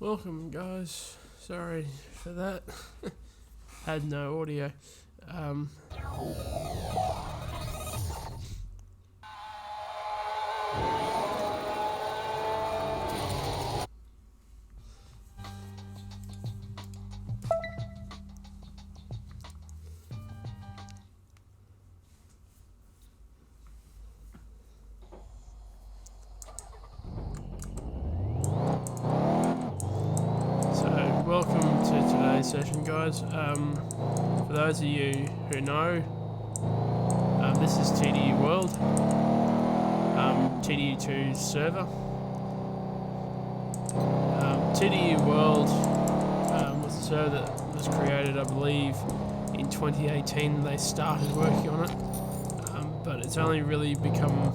Welcome guys, sorry for that. Had no audio. Welcome to today's session, guys. For those of you who know, this is TDU World, TDU2's server. TDU World was a server that was created, I believe, in 2018. They started working on it, but it's only really become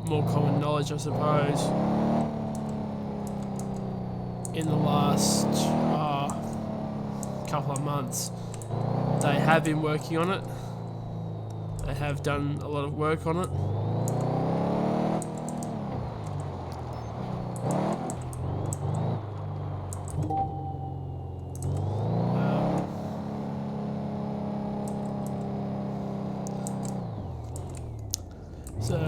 more common knowledge, I suppose, in the last couple of months. They have been working on it. They have done a lot of work on it. So,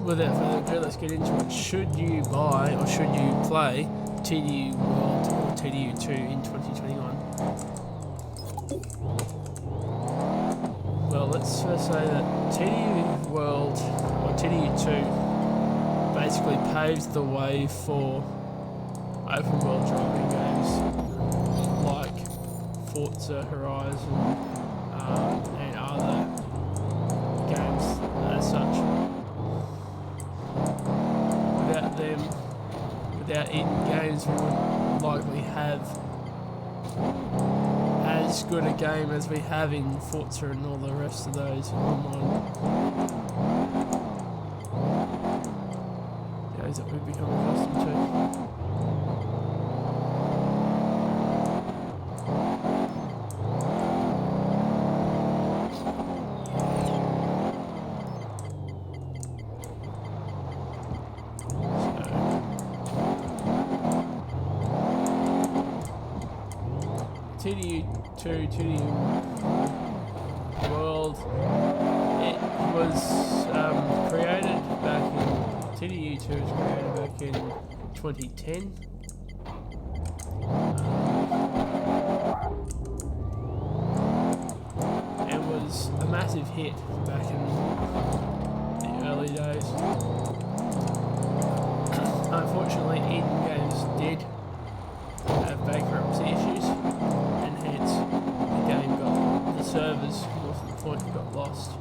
without further ado, let's get into it. Should you buy or should you play TDU World or TDU2 in 2021? Well, let's first say that TDU World or TDU2 basically paves the way for open world driving games like Forza Horizon and other games as such. Without them, without in games, we wouldn't likely have as good a game as we have in Forza and all the rest of those online games that we've become accustomed to. TDU2, TDU World, it was created back in, TDU2 was created back in 2010. And was a massive hit back in the early days. Unfortunately, Eden Games did have bankruptcy issues, and hence the game got, the servers, more to the point, got lost.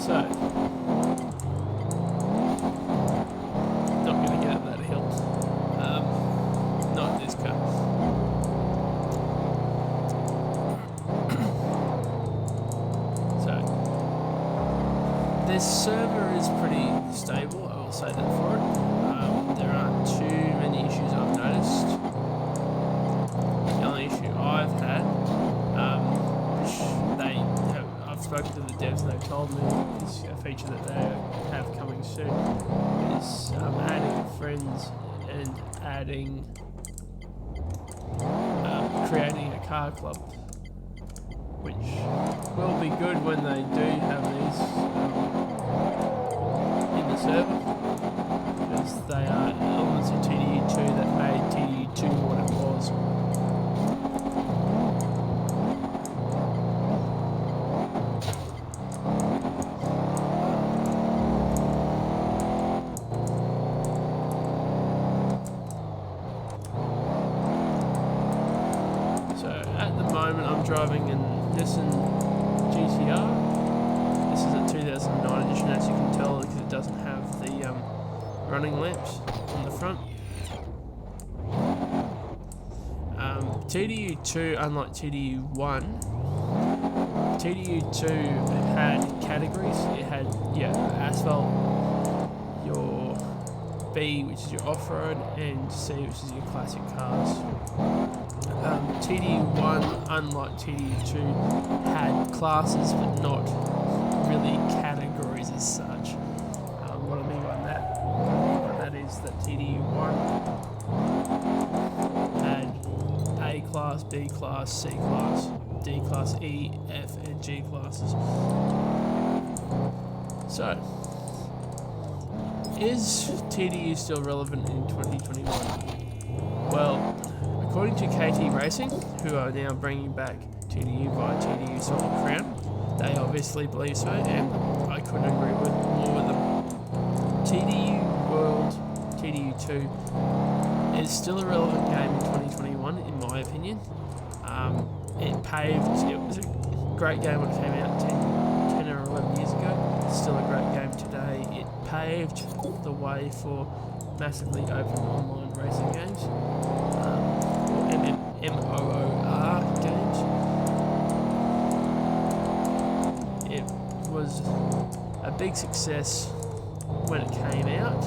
So, not going to get up that hill. Not in this car. So, this server is pretty stable, I will say that for it. There aren't too many issues I've noticed. The only issue I've had, which I've spoken to the devs and they've told me is a feature that they have coming soon, is adding friends and adding creating a car club, which will be good when they do have these in the server, because they are elements of TDU2 that made TDU2 what it was. I'm driving a Nissan GTR. This is a 2009 edition, as you can tell, because it doesn't have the running lamps on the front. TDU2, unlike TDU1, TDU2 had categories. It had, asphalt, your B, which is your off-road, and C, which is your classic cars. TDU1, unlike TDU2, had classes but not really categories as such. What I mean by that is that TDU1 had A class, B class, C class, D class, E, F, and G classes. So, is TDU still relevant in 2021? Well, according to KT Racing, who are now bringing back TDU via TDU Solid Crown, they obviously believe so, and I couldn't agree more with them. TDU World, TDU2 is still a relevant game in 2021, in my opinion. It was a great game when it came out 10 or 11 years ago. It's still a great game today. It paved the way for massively open online racing games, or MMOR games. It was a big success when it came out.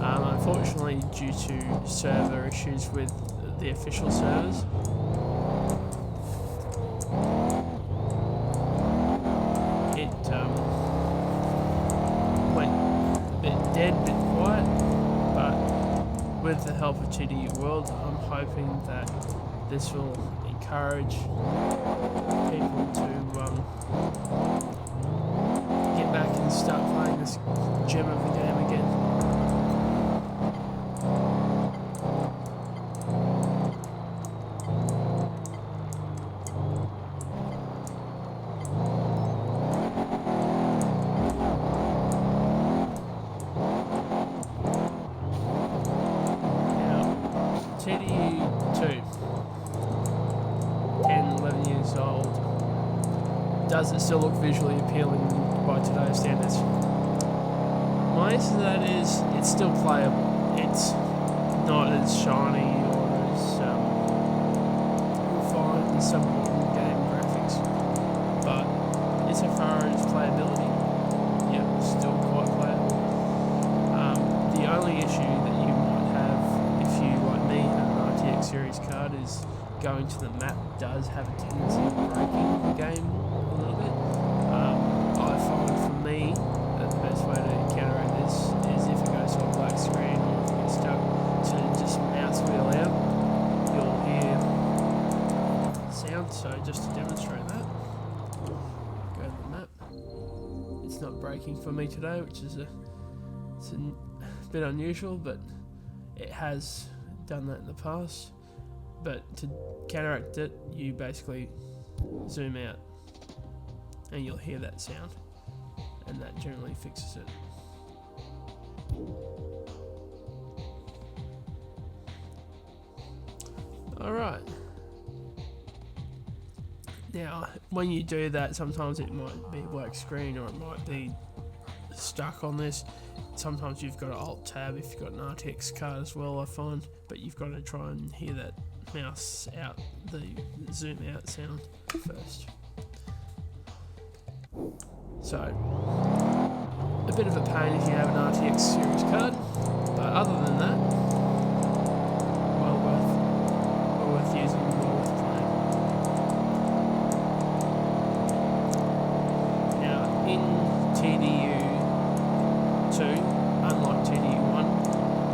Unfortunately, due to server issues with the official servers, it went a bit dead, a bit quiet, but with the help of TDU World, I'm hoping that this will encourage people to get back and start playing this gem of a game again. TDU2, 10, 11 years old. Does it still look visually appealing by today's standards? My answer to that is, it's still playable. It's not as shiny or as refined as some modern game graphics, but insofar as playability, yeah, it's still quite playable. The only issue that you might have if you, like me, have an RTX series card is going to the map does have a tendency of breaking the game a little bit. I find for me that the best way to counteract this is if it goes to a black screen or if it gets stuck to just mouse wheel out, you'll hear sound. So just to demonstrate that, go to the map. It's not breaking for me today, which is it's a bit unusual, but it has done that in the past. But to counteract it, you basically zoom out and you'll hear that sound, and that generally fixes it. Alright. Now, when you do that, sometimes it might be a black screen or it might be stuck on this. Sometimes you've got to alt tab if you've got an RTX card as well, I find, but you've got to try and hear that mouse out, the zoom out sound first. So, a bit of a pain if you have an RTX series card, but other than that, well worth using, well worth playing. Now, in TDU2, unlike TDU1,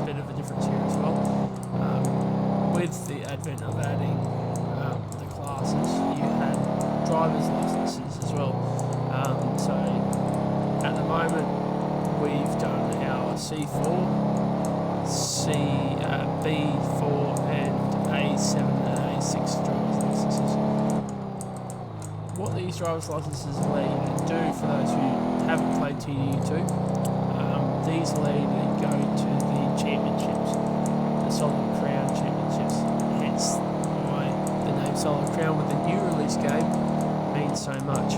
a bit of a difference here as well. With the advent of adding the classes, you had driver's licenses as well. So at the moment, we've done our C4, B4, and A7 and A6 driver's licenses. What these driver's licenses allow you to do, for those who haven't played TDU2, these allow you to go to the championships, the Solid Crown championships, hence why the name Solid Crown with the new release game means so much.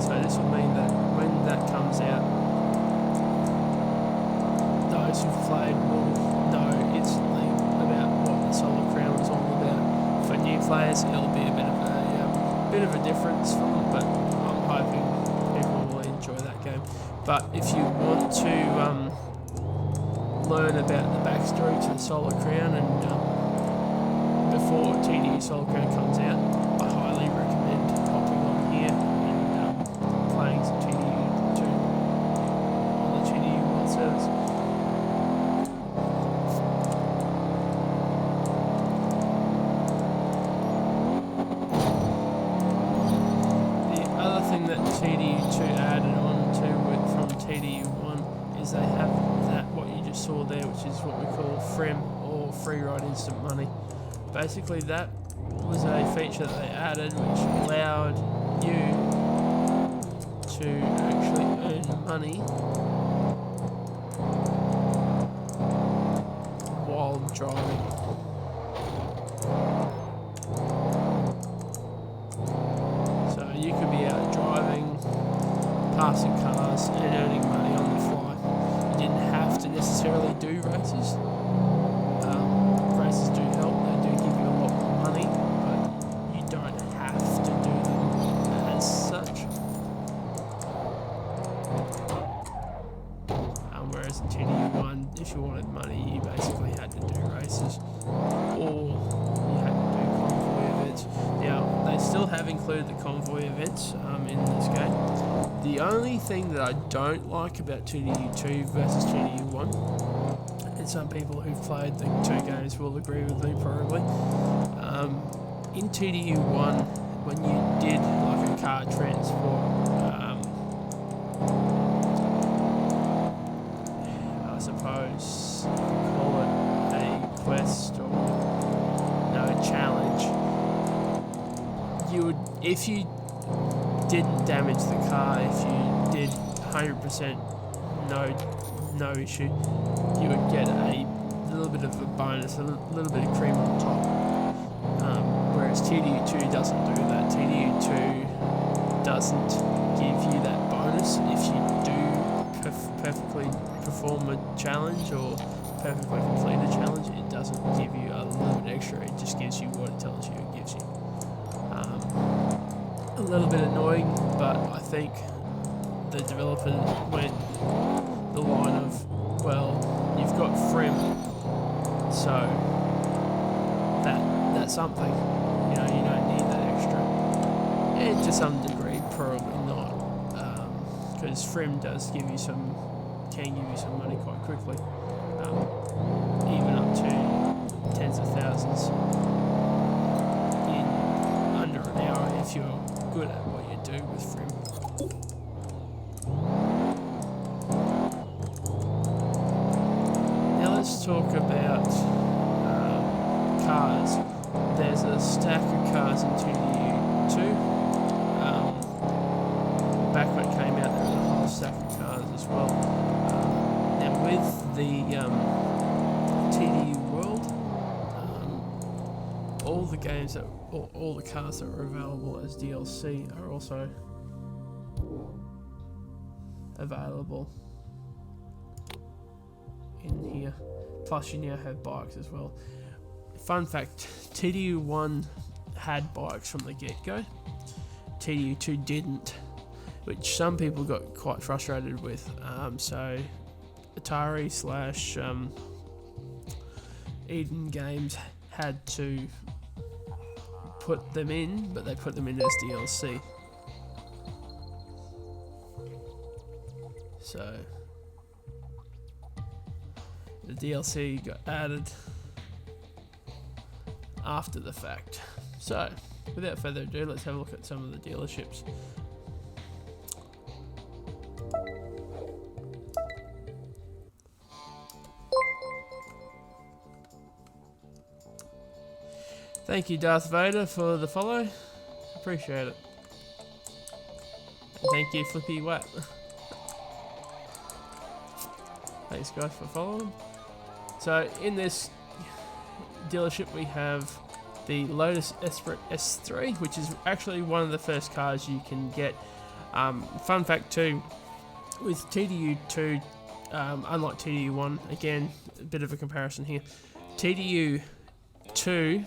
So this will mean that when that comes out, those who've played will know instantly about what the Solid Crown is all about. For new players, it'll be a bit of a difference for them, but I'm hoping people will enjoy that game. But if you want to learn about the backstory to the Solar Crown, and before TDU Solar Crown comes out, I highly recommend hopping on here and playing some TDU2 on the TDU World servers. The other thing that TDU2 added on to it from TDU1 is they have that, what you just saw there, which is what we call FRIM, or Free Ride Instant Money. Basically that was a feature that they added which allowed you to actually earn money while driving. So you could be out driving, passing cars and earning money on the fly. You didn't have to necessarily do races. Races do help, they do give you a lot more money, but you don't have to do them as such. Whereas in TDU1, if you wanted money, you basically had to do races, or you had to do convoy events. Now, they still have included the convoy events in this game. The only thing that I don't like about TDU2 versus TDU1, and some people who've played the two games will agree with me probably, in TDU1, when you did like a car transport, I suppose you could call it a quest or no challenge, you would, if you didn't damage the car, if you did 100% no issue, you would get a little bit of a bonus, a little bit of cream on top. Whereas TDU2 doesn't do that. TDU2 doesn't give you that bonus if you do perfectly perform a challenge or perfectly complete a challenge. It doesn't give you a little bit extra, it just gives you what it tells you it gives you. A little bit annoying, but I think the developer went the line of, well, you've got FRIM, so that's something, you know, you don't need that extra. And to some degree, probably not, because FRIM does give you can give you some money quite quickly, even up to tens of thousands in under an hour if you're good at what you do with FRIM. Let's talk about cars. There's a stack of cars in TDU2. Back when it came out, there was a whole stack of cars as well. Now with the TDU World, all the games that, all the cars that were available as DLC are also available in here. Plus you now have bikes as well. Fun fact, TDU1 had bikes from the get-go. TDU2 didn't, which some people got quite frustrated with. So Atari / Eden Games had to put them in, but they put them in as DLC. So the DLC got added after the fact. So without further ado, let's have a look at some of the dealerships. Thank you, Darth Vader, for the follow. Appreciate it. And thank you, Flippy Watt. Thanks, guys, for following. So, in this dealership, we have the Lotus Esprit S3, which is actually one of the first cars you can get. Fun fact too, with TDU2, unlike TDU1, again, a bit of a comparison here. TDU2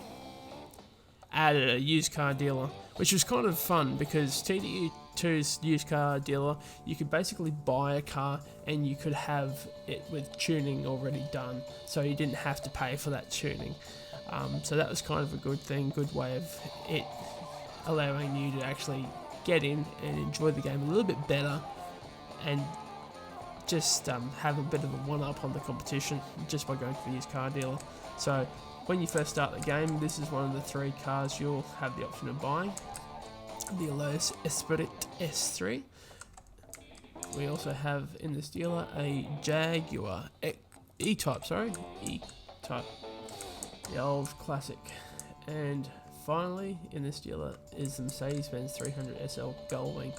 added a used car dealer, which was kind of fun because TDU TDU2's used car dealer, you could basically buy a car and you could have it with tuning already done, so you didn't have to pay for that tuning. So that was kind of a good thing, good way of it allowing you to actually get in and enjoy the game a little bit better, and just have a bit of a one-up on the competition just by going to the used car dealer. So when you first start the game, this is one of the 3 cars you'll have the option of buying. The Alloys Esprit S3. We also have in this dealer a Jaguar E-Type, E-Type, the old classic. And finally in this dealer is the Mercedes-Benz 300 SL Goldwing.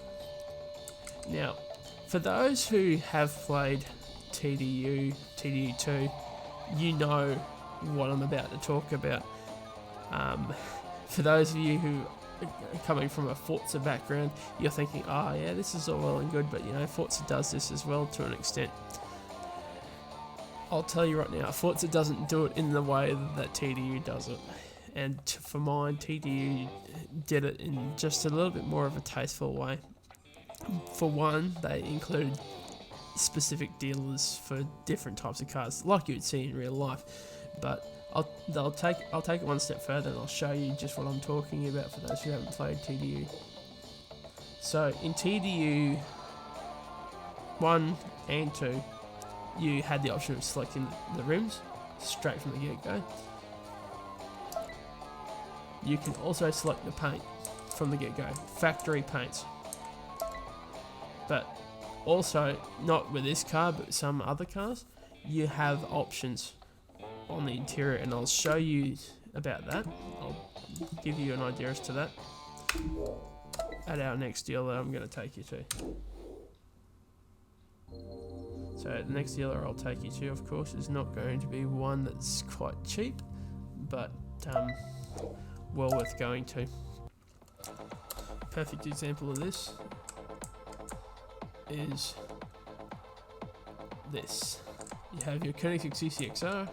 Now, for those who have played TDU2, you know what I'm about to talk about. For those of you who are coming from a Forza background, you're thinking, oh yeah, this is all well and good, but you know, Forza does this as well to an extent. I'll tell you right now, Forza doesn't do it in the way that TDU does it. And for mine, TDU did it in just a little bit more of a tasteful way. For one, they include specific dealers for different types of cars, like you'd see in real life. But I'll take it one step further and I'll show you just what I'm talking about for those who haven't played TDU. So in TDU 1 and 2, you had the option of selecting the rims straight from the get-go. You can also select the paint from the get-go, factory paints. But also, not with this car, but some other cars, you have options on the interior, and I'll show you about that. I'll give you an idea as to that at our next dealer I'm going to take you to. So the next dealer I'll take you to, of course, is not going to be one that's quite cheap, but well worth going to. Perfect example of this is this. You have your Koenigsegg CCXR,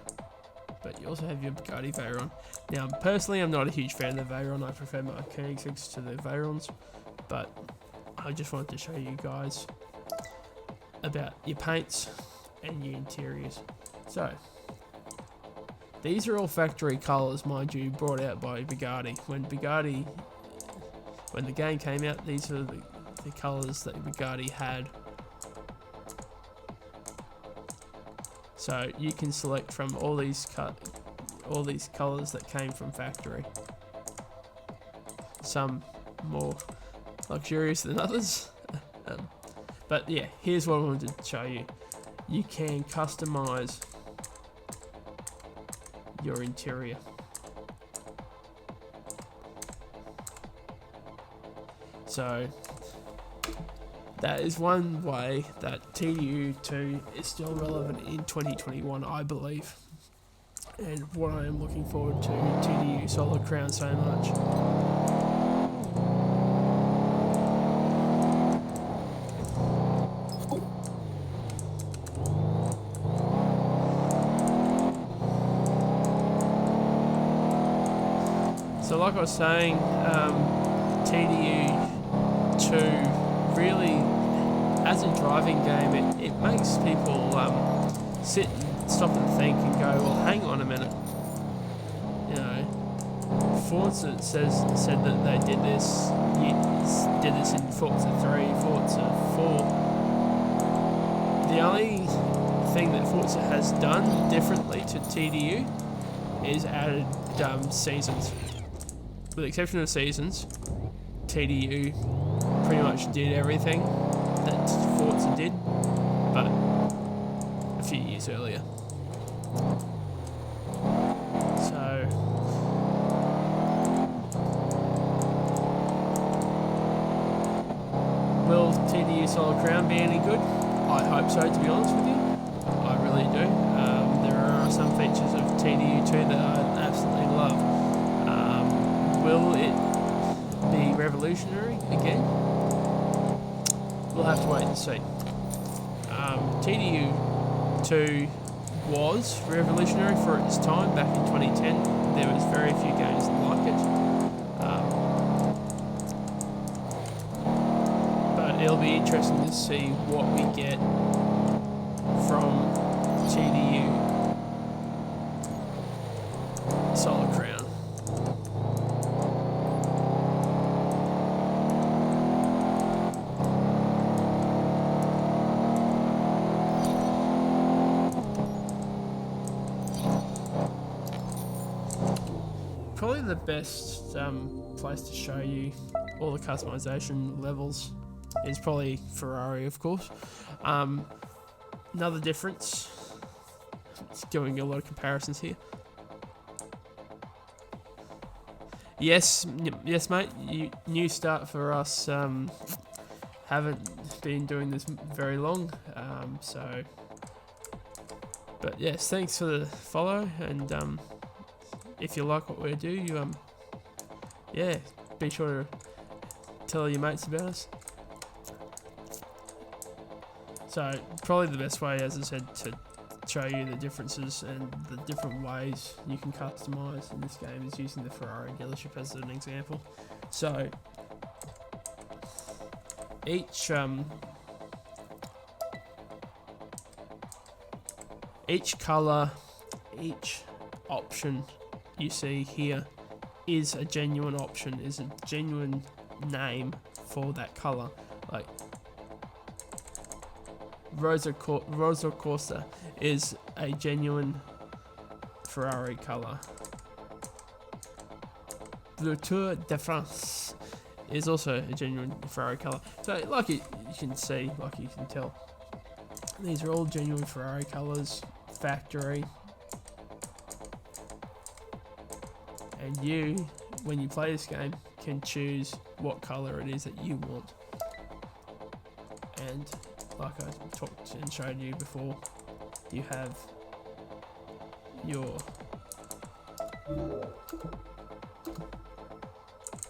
but you also have your Bugatti Veyron. Now, personally, I'm not a huge fan of the Veyron. I prefer my Koenigseggs to the Veyrons, but I just wanted to show you guys about your paints and your interiors. So, these are all factory colours, mind you, brought out by Bugatti. When the game came out, these are the colours that Bugatti had. So you can select from all these colours that came from factory. Some more luxurious than others. But yeah, here's what I wanted to show you. You can customise your interior. So that is one way that TDU2 is still relevant in 2021, I believe. And what I am looking forward to TDU Solid Crown so much. So like I was saying, TDU2 really, as a driving game, it makes people sit and stop and think and go, well, hang on a minute. You know, Forza said that they did this in Forza 3, Forza 4. The only thing that Forza has done differently to TDU is added seasons. With the exception of seasons, TDU pretty much did everything that Forza did, but a few years earlier. So will TDU Solid Crown be any good? I hope so, to be honest with you. I really do. There are some features of TDU2 that I absolutely love. Will it be revolutionary again? We'll have to wait and see. TDU2 was revolutionary for its time back in 2010. There was very few games like it. it'll be interesting to see what we get from TDU Solid Crown. Probably the best place to show you all the customization levels is probably Ferrari, of course. Another difference, it's doing a lot of comparisons here. Yes, mate, new start for us. Haven't been doing this very long, but yes, thanks for the follow, and if you like what we do, yeah, be sure to tell your mates about us. So probably the best way, as I said, to show you the differences and the different ways you can customize in this game is using the Ferrari dealership as an example. So each color, each option you see here is a genuine option, is a genuine name for that color. Like Rosa Corsa is a genuine Ferrari color. Le Tour de France is also a genuine Ferrari color. So like you can see, like you can tell, these are all genuine Ferrari colors, factory. And you, when you play this game, can choose what color it is that you want. And like I talked and showed you before, you have your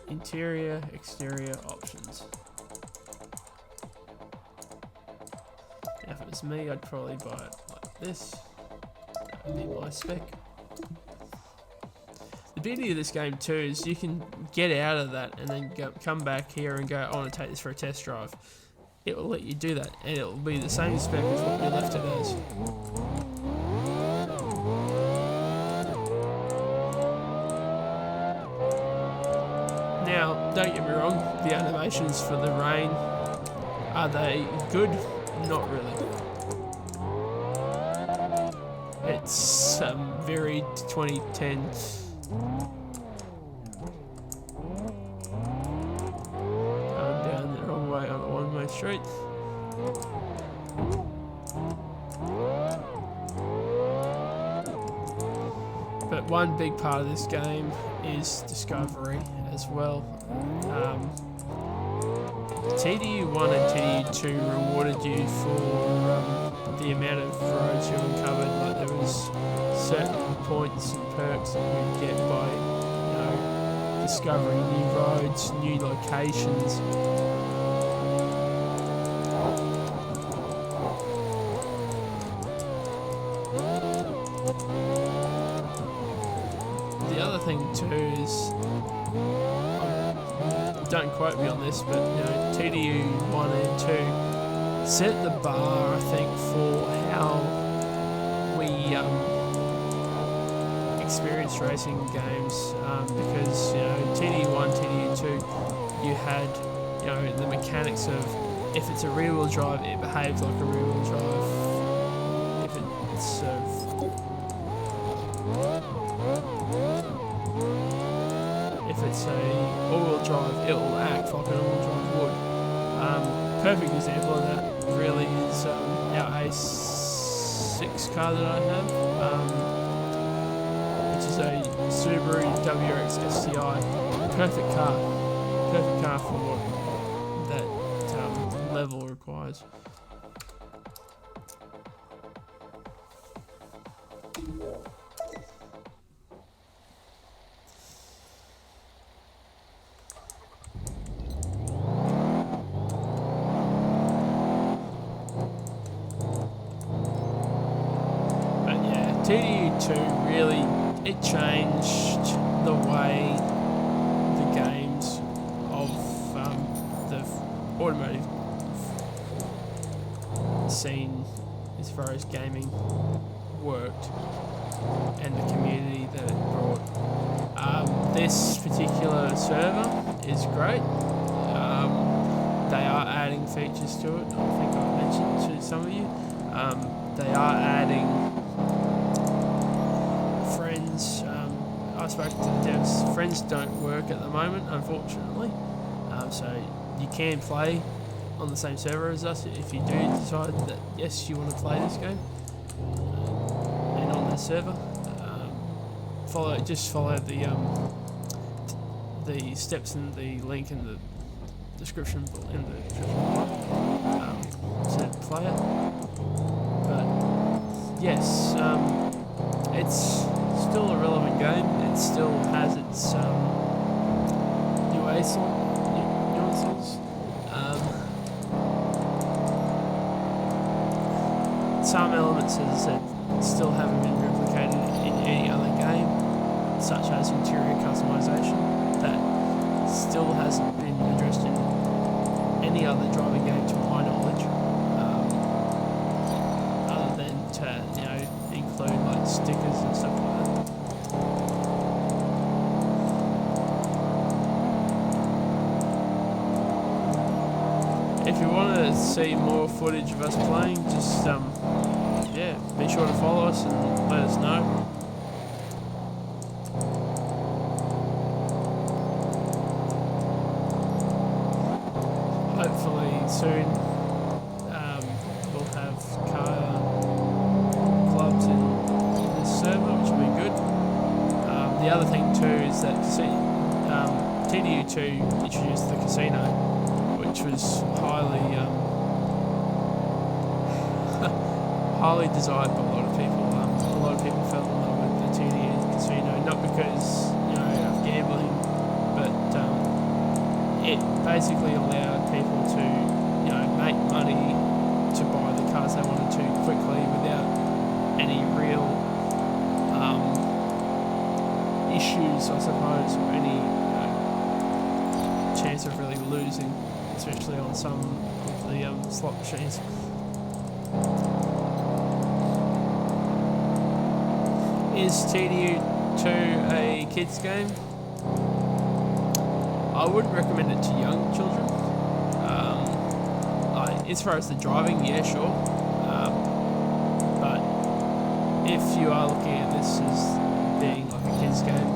interior, exterior options. Now if it was me, I'd probably buy it like this. That would be my spec. The beauty of this game too is you can get out of that and then come back here and go, I want to take this for a test drive. It will let you do that, and it will be the same spec as what we left it as. Now, don't get me wrong, the animations for the rain, are they good? Not really. It's very 2010s. Street. But one big part of this game is discovery as well. TDU1 and TDU2 rewarded you for the amount of roads you uncovered. Like there was certain points and perks that you'd get by, discovering new roads, new locations. Thing too is, don't quote me on this, but TDU 1 and 2 set the bar, I think, for how we experience racing games, because TDU 1, TDU 2, you had the mechanics of, if it's a rear wheel drive, it behaves like a rear wheel drive. If it's if it's a all-wheel drive, it will act like an all-wheel drive would. Perfect example of that really is our A6 car that I have, which is a Subaru WRX STI. Perfect car for what that level requires. TDU2 really, it changed the way the games of the automotive scene as far as gaming worked and the community that it brought. This particular server is great. They are adding features to it. I think I've mentioned to some of you. They are adding friends. I spoke to the devs. Friends don't work at the moment, unfortunately. So you can play on the same server as us if you do decide that yes, you want to play this game and on this server. Follow the steps in the link in the description below to play it. But yes, it's still a relevant game. It still has its nuances. Some elements, as I said, still haven't been replicated in any other game, such as interior customization. That still hasn't been addressed in any other driving game to my knowledge, other than to include like stickers and stuff like that. If you want to see more footage of us playing, just yeah, be sure to follow us and let us know. Hopefully soon we'll have car clubs in this server, which will be good. The other thing too is that TDU2 introduced the casino, which was highly highly desired by a lot of people. A lot of people fell in love with the TDU casino, not because of gambling, but it basically allowed people to make money to buy the cars they wanted to quickly without any real issues, I suppose, or any chance of really losing, especially on some of the slot machines. Is TDU2 a kids game? I wouldn't recommend it to young children. As far as the driving, yeah, sure. But if you are looking at this as being like a kids game,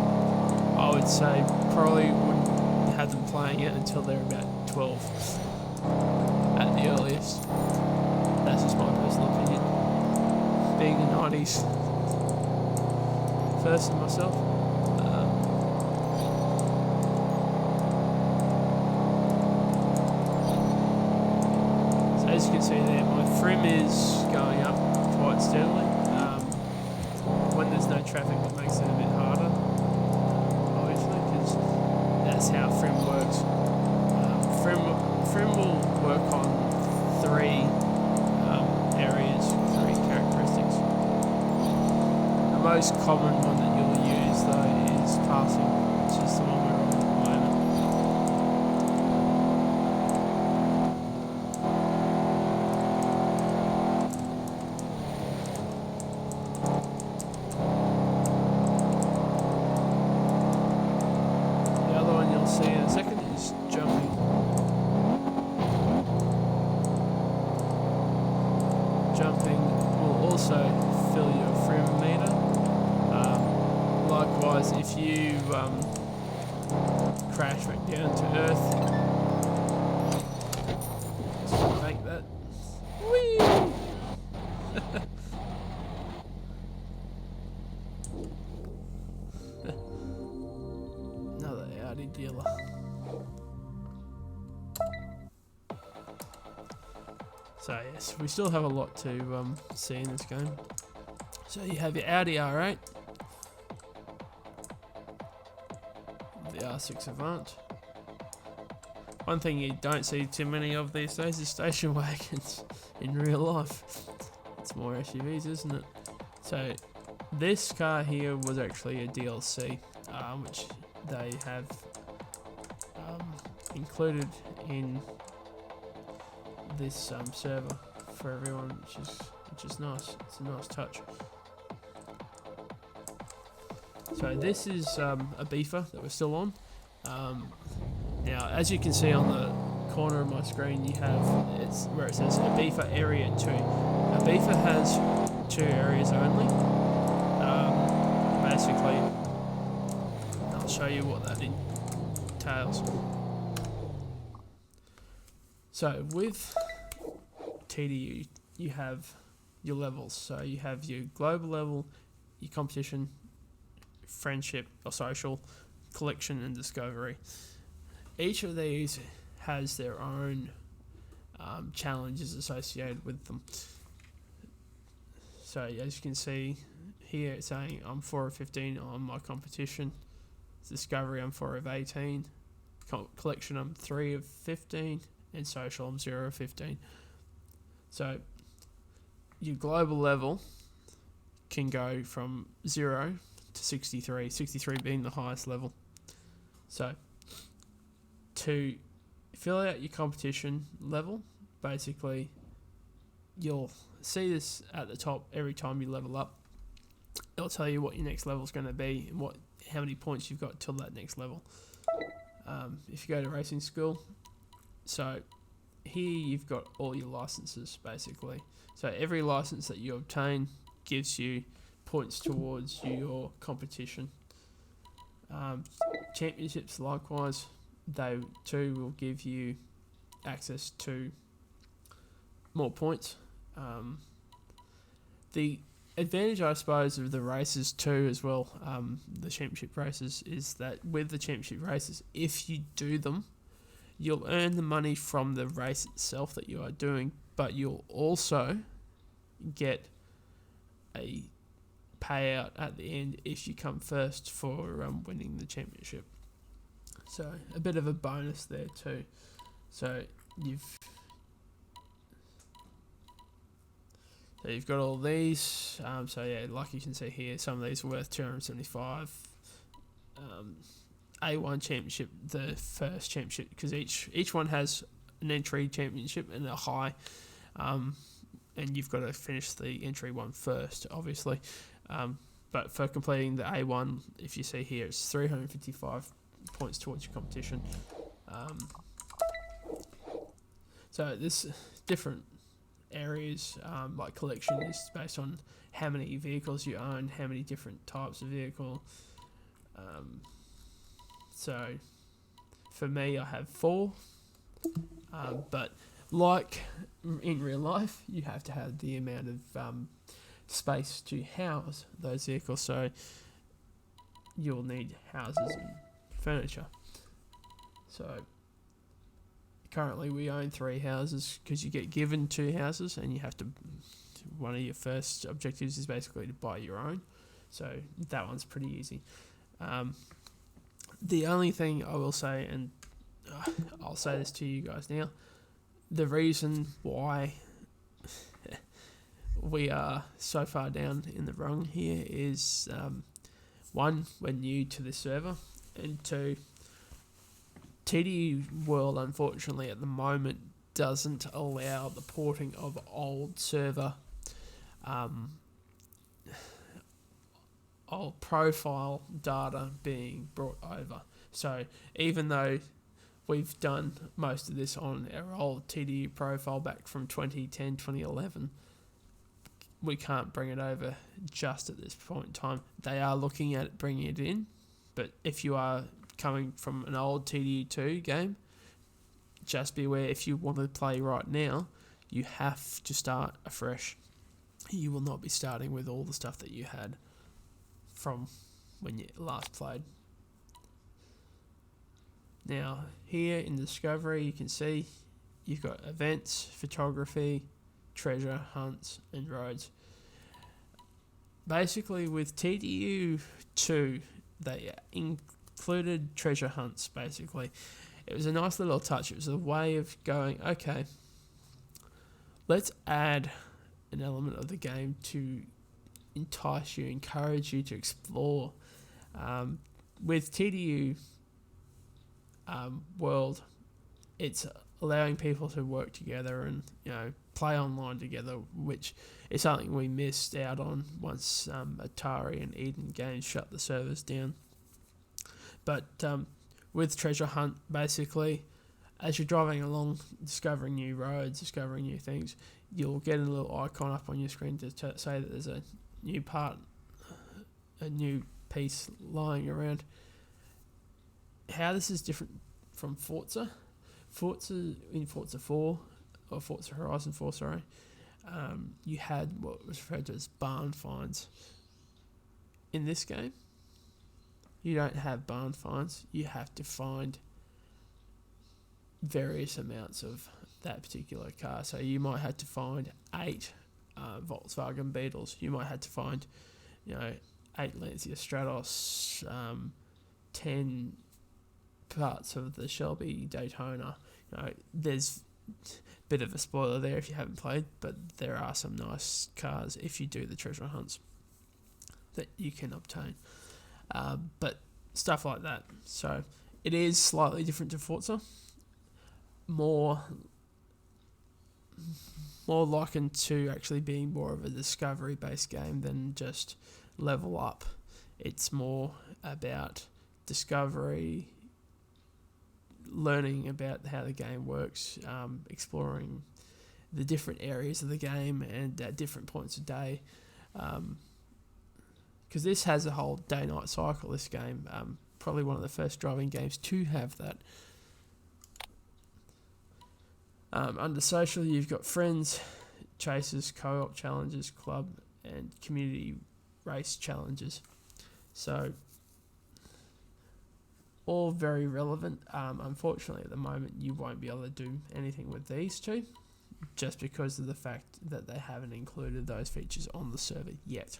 I would say probably wouldn't have them playing it until they're about 12 at the earliest. That's just my personal opinion. Being a 90s person myself. So as you can see there, my trim is going up quite steadily. When there's no traffic, it makes it a bit harder, obviously, because that's how trim works. Trim will work on three areas, three characteristics. The most common one that you'll use though is passing, which is the one we're on at the moment. The other one you'll see in a second is jumping. Jumping will also fill your trim meter. Likewise, if you crash back down to earth, just make that. Whee! Another Audi dealer. So yes, we still have a lot to see in this game. So you have your Audi R8, the R6 Avant. One thing you don't see too many of these days is station wagons in real life. It's more SUVs, isn't it? So this car here was actually a DLC, which they have included in this server for everyone, which is nice. It's a nice touch. So this is a beefer that we're still on. Now, as you can see on the corner of my screen, you have it's where it says a beefer area 2. A beefer has 2 areas only. Basically, I'll show you what that entails. So with TDU, you have your levels. So you have your global level, your competition, friendship or social, collection and discovery. Each of these has their own challenges associated with them. So as you can see here, it's saying I'm 4 of 15 on my competition. Discovery, I'm 4 of 18. Collection, I'm 3 of 15. And social, I'm 0 of 15. So your global level can go from 0 to 63, 63 being the highest level. So to fill out your competition level, basically you'll see this at the top every time you level up. It'll tell you what your next level is going to be and how many points you've got till that next level. If you go to racing school, so here you've got all your licenses basically. So every license that you obtain gives you points towards your competition. Championships likewise, they too will give you access to more points. The advantage, I suppose, of the races too as well, the championship races, is that with the championship races, if you do them, you'll earn the money from the race itself that you are doing, but you'll also get a payout at the end if you come first for winning the championship. So a bit of a bonus there too. So you've got all these. So yeah, like you can see here, some of these are worth 275. A1 championship, the first championship, because each one has an entry championship and a high, and you've got to finish the entry one first, obviously. But for completing the A1, if you see here, it's 355 points towards your competition. So there's different areas, like collection is based on how many vehicles you own, how many different types of vehicle. So for me, I have 4, but like in real life, you have to have the amount of space to house those vehicles, so you'll need houses and furniture. So currently we own 3 houses because you get given 2 houses and you have to, one of your first objectives is basically to buy your own, so that one's pretty easy. The only thing I will say, and I'll say this to you guys now, the reason why we are so far down in the rung here is, 1, we're new to the server, and 2, TDU World unfortunately at the moment doesn't allow the porting of old server, old profile data being brought over. So even though we've done most of this on our old TDU profile back from 2010, 2011, we can't bring it over just at this point in time. They are looking at bringing it in, but if you are coming from an old TDU2 game, just be aware, if you want to play right now, you have to start afresh. You will not be starting with all the stuff that you had from when you last played. Now, here in Discovery, you can see you've got events, photography, treasure, hunts, and roads. Basically, with TDU2, they included treasure hunts, basically. It was a nice little touch. It was a way of going, okay, let's add an element of the game to entice you, encourage you to explore. With TDU World, it's allowing people to work together and, you know, play online together, which is something we missed out on once Atari and Eden Games shut the servers down. But with Treasure Hunt, basically, as you're driving along, discovering new roads, discovering new things, you'll get a little icon up on your screen to say that there's a new part, a new piece lying around. How this is different from Forza in Forza 4, or Forza Horizon 4, sorry, you had what was referred to as barn finds. In this game, you don't have barn finds. You have to find various amounts of that particular car. So you might have to find 8 Volkswagen Beetles. You might have to find, 8 Lancia Stratos, 10 parts of the Shelby Daytona. There's a bit of a spoiler there if you haven't played, but there are some nice cars if you do the treasure hunts that you can obtain. But stuff like that. So it is slightly different to Forza. More likened to actually being more of a discovery-based game than just level up. It's more about discovery, learning about how the game works, exploring the different areas of the game and at different points of day. Because this has a whole day-night cycle, this game. Probably one of the first driving games to have that. Under social, you've got friends, chases, co-op challenges, club, and community race challenges. So, all very relevant. Unfortunately, at the moment, you won't be able to do anything with these two, just because of the fact that they haven't included those features on the server yet.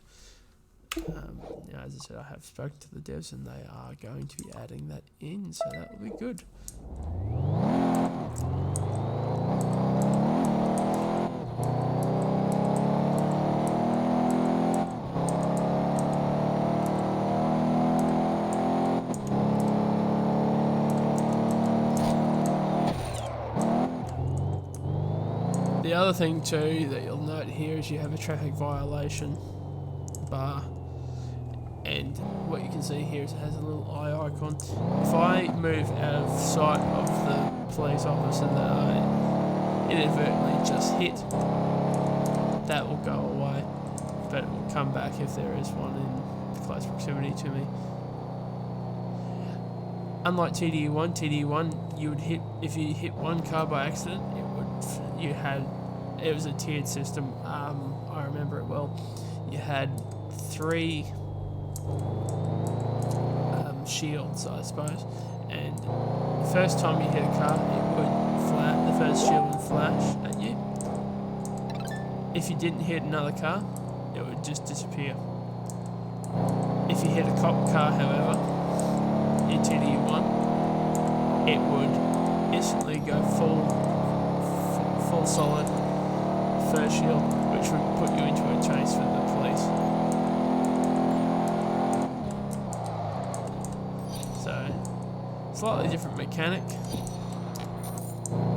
Now, as I said, I have spoken to the devs and they are going to be adding that in, so that will be good. The other thing too that you'll note here is you have a traffic violation bar, and what you can see here is it has a little eye icon. If I move out of sight of the police officer that I inadvertently just hit, that will go away, but it will come back if there is one in close proximity to me. Unlike TDU1, you would hit, if you hit one car by accident, it was a tiered system. I remember it well. You had 3 shields, I suppose, and the first time you hit a car, the first shield would flash at you. If you didn't hit another car, it would just disappear. If you hit a cop car, however, in TDU1, it would instantly go full solid first shield, which would put you into a chase with the police. So, slightly different mechanic,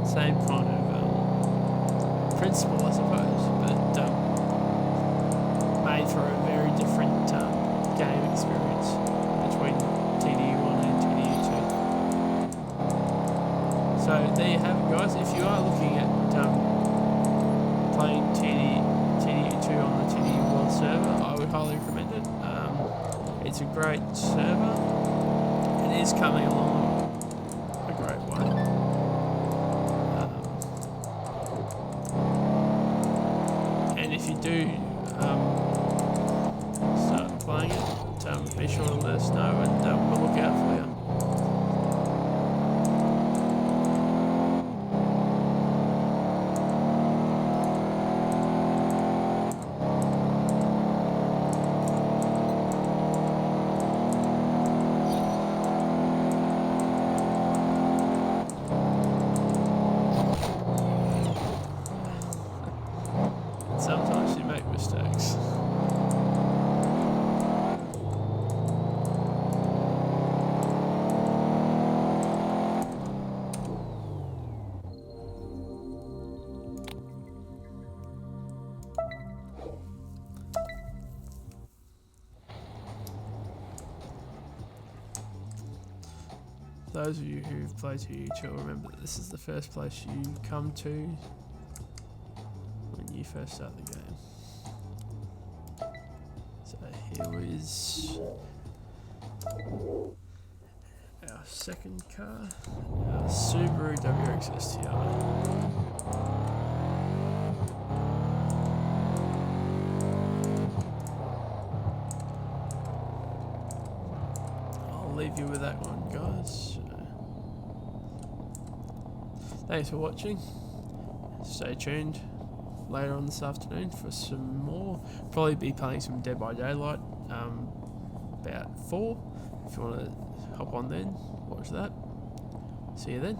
same kind of principle, I suppose, but made for a very different game experience between TDU1 and TDU2. So there you have it, guys. If you are looking at playing TDU2 on the TDU World server, I would highly recommend it. It's a great server. It is coming along a great way. And if you do start playing it, be sure to let us know and we'll look out for you. Sometimes you make mistakes. those of you who've played TDU2 will remember that this is the first place you come to when you first start the game. So here is our second car, our Subaru WRX STI. Leave you with that one, guys. Thanks for watching. Stay tuned later on this afternoon for some more. Probably be playing some Dead by Daylight about 4. If you want to hop on then, watch that. See you then.